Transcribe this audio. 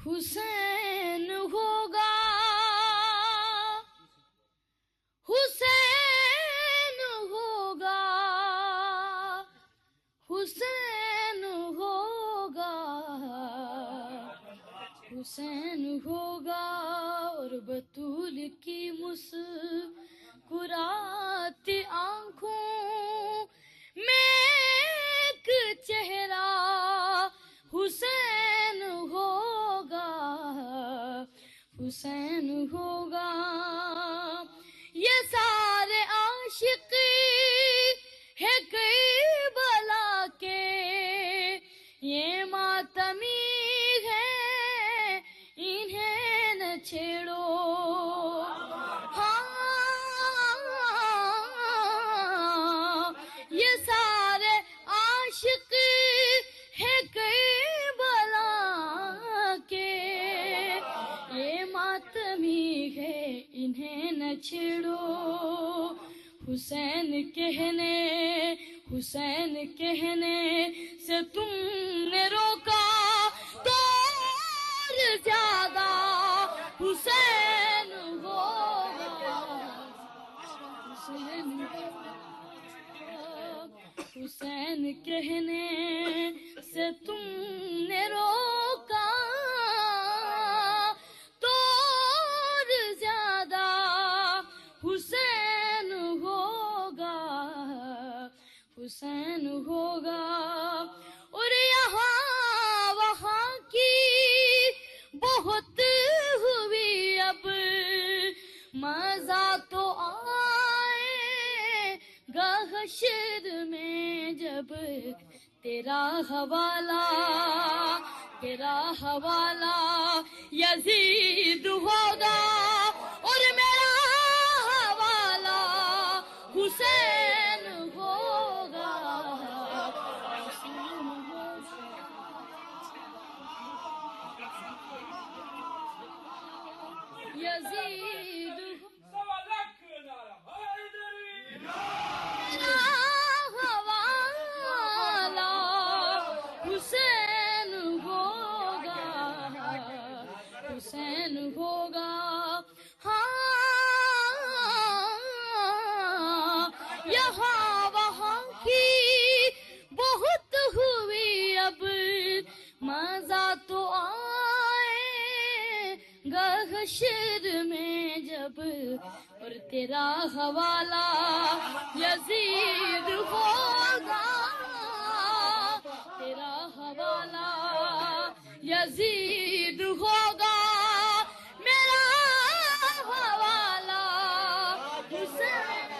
حسین ہوگا، حسین ہوگا، حسین ہوگا، حسین ہوگا، اور بطول کی مسکراتی آنکھوں میں ایک چہرہ حسین ہوگا، حسین ہوگا۔ یہ سارے عاشق ہے کربلا کے، یہ ماتمی ہے انہیں نہ چھیڑو۔ یہ سارے عاشق ہے کربلا کے، یہ ماتمی ہے انہیں نہ چھیڑو۔ حسین کہنے سے تم نے روکا تو اور زیادہ حسین ہوگا، حسین کہنے سے تم نے روکا تو اور زیادہ حسین ہوگا، حسین ہوگا۔ اور یہاں وہاں کی بہت ہوئی اب، مزہ تو آئے گا حشر میں جب تیرا حوالہ یزید ہوگا، اور میرا حوالہ حسین ہوگا، یزید حوالہ حسین ہوگا، حسین ہوگا۔ یہاں وہاں کی بہت ہوئی اب، مزہ تو آئے گا حشر میں جب، اور تیرا حوالہ یزید ہوگا، تیرا حوالہ یزید ہوگا، میرا حوالہ حسین۔